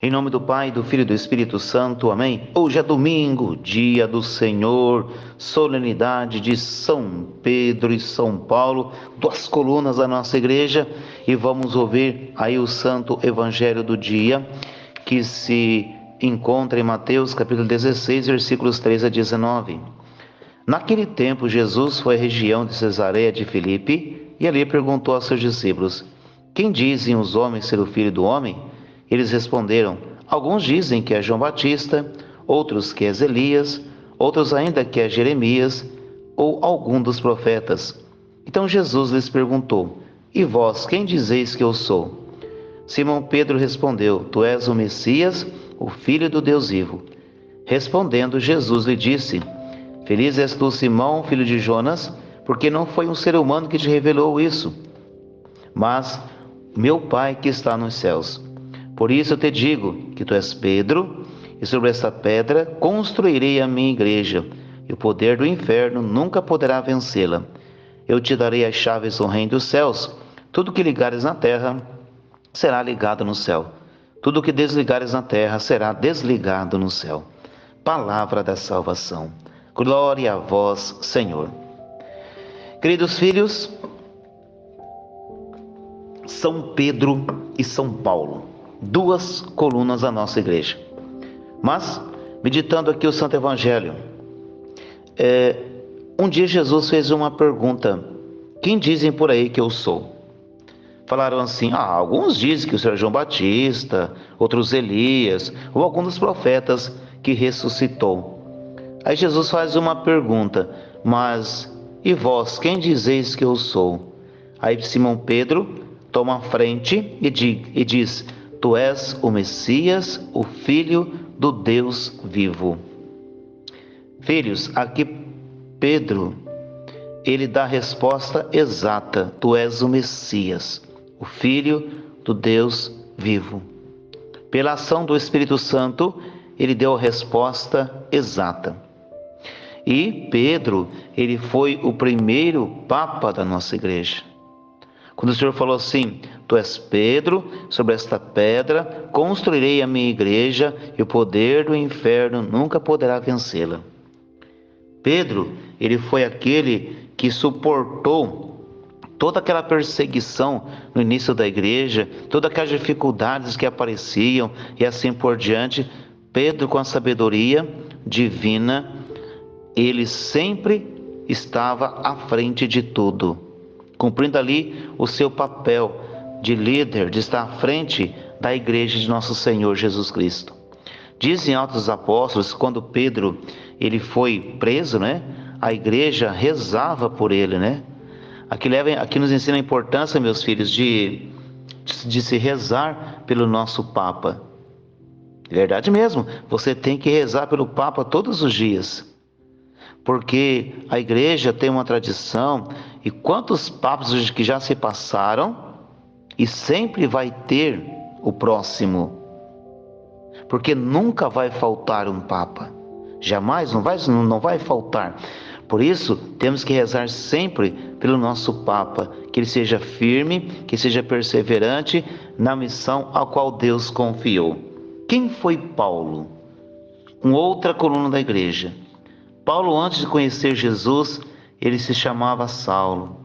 Em nome do Pai, do Filho e do Espírito Santo. Amém. Hoje é domingo, dia do Senhor, solenidade de São Pedro e São Paulo, duas colunas da nossa igreja, e vamos ouvir aí o Santo Evangelho do dia, que se encontra em Mateus capítulo 16, versículos 13 a 19. Naquele tempo, Jesus foi à região de Cesareia de Filipe e ali perguntou aos seus discípulos: Quem dizem os homens ser o Filho do Homem? Eles responderam: Alguns dizem que é João Batista, outros que é Elias, outros ainda que é Jeremias ou algum dos profetas. Então Jesus lhes perguntou: E vós, quem dizeis que eu sou? Simão Pedro respondeu: Tu és o Messias, o Filho do Deus vivo. Respondendo, Jesus lhe disse: Feliz és tu, Simão, filho de Jonas, porque não foi um ser humano que te revelou isso, mas meu Pai que está nos céus. Por isso eu te digo que tu és Pedro, e sobre esta pedra construirei a minha igreja, e o poder do inferno nunca poderá vencê-la. Eu te darei as chaves do reino dos céus. Tudo que ligares na terra será ligado no céu. Tudo que desligares na terra será desligado no céu. Palavra da salvação. Glória a vós, Senhor. Queridos filhos, São Pedro e São Paulo, duas colunas da nossa igreja. Mas, meditando aqui o Santo Evangelho, um dia Jesus fez uma pergunta: Quem dizem por aí que eu sou? Falaram assim: alguns dizem que o Senhor é João Batista, outros Elias, ou algum dos profetas que ressuscitou. Aí Jesus faz uma pergunta: Mas e vós, quem dizeis que eu sou? Aí Simão Pedro toma a frente e diz: Tu és o Messias, o Filho do Deus vivo. Filhos, aqui Pedro, ele dá a resposta exata: Tu és o Messias, o Filho do Deus vivo. Pela ação do Espírito Santo, ele deu a resposta exata. E Pedro, ele foi o primeiro Papa da nossa igreja. Quando o Senhor falou assim: Tu és Pedro, sobre esta pedra construirei a minha igreja, e o poder do inferno nunca poderá vencê-la. Pedro, ele foi aquele que suportou toda aquela perseguição no início da igreja, todas aquelas dificuldades que apareciam e assim por diante. Pedro, com a sabedoria divina, ele sempre estava à frente de tudo, cumprindo ali o seu papel de líder, de estar à frente da igreja de nosso Senhor Jesus Cristo. Dizem Atos dos Apóstolos, quando Pedro ele foi preso, a igreja rezava por ele, Aqui nos ensina a importância, meus filhos, de se rezar pelo nosso Papa. É verdade mesmo, você tem que rezar pelo Papa todos os dias, porque a igreja tem uma tradição, e quantos papas que já se passaram, e sempre vai ter o próximo, porque nunca vai faltar um papa, jamais, não vai faltar. Por isso, temos que rezar sempre pelo nosso Papa, que ele seja firme, que seja perseverante na missão a qual Deus confiou. Quem foi Paulo? Uma outra coluna da igreja. Paulo, antes de conhecer Jesus, ele se chamava Saulo.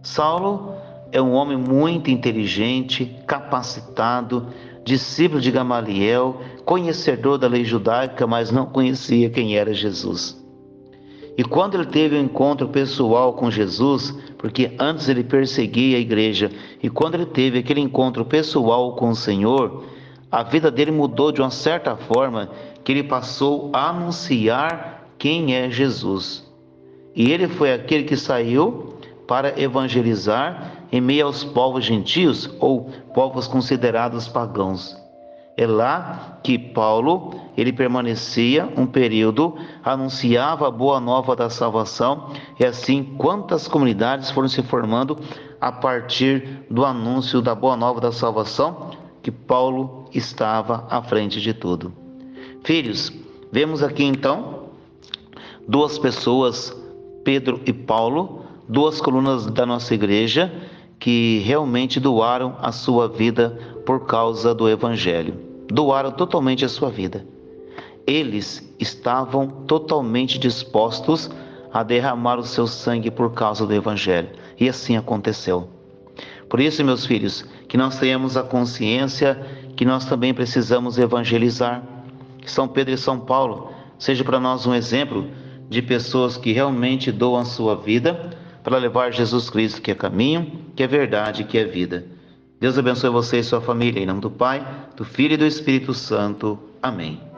Saulo é um homem muito inteligente, capacitado, discípulo de Gamaliel, conhecedor da lei judaica, mas não conhecia quem era Jesus. E quando ele teve um encontro pessoal com Jesus, porque antes ele perseguia a igreja, e quando ele teve aquele encontro pessoal com o Senhor, a vida dele mudou de uma certa forma, que ele passou a anunciar quem é Jesus. E ele foi aquele que saiu para evangelizar em meio aos povos gentios, ou povos considerados pagãos. É lá que Paulo, ele permanecia um período, anunciava a boa nova da salvação, e assim quantas comunidades foram se formando a partir do anúncio da boa nova da salvação, que Paulo estava à frente de tudo. Filhos, vemos aqui então duas pessoas, Pedro e Paulo, duas colunas da nossa igreja, que realmente doaram a sua vida por causa do Evangelho. doaram totalmente a sua vida. Eles estavam totalmente dispostos a derramar o seu sangue por causa do Evangelho. E assim aconteceu. Por isso, meus filhos, que nós tenhamos a consciência que nós também precisamos evangelizar. Que São Pedro e São Paulo seja para nós um exemplo de pessoas que realmente doam a sua vida para levar Jesus Cristo, que é caminho, que é verdade, que é vida. Deus abençoe você e sua família. Em nome do Pai, do Filho e do Espírito Santo. Amém.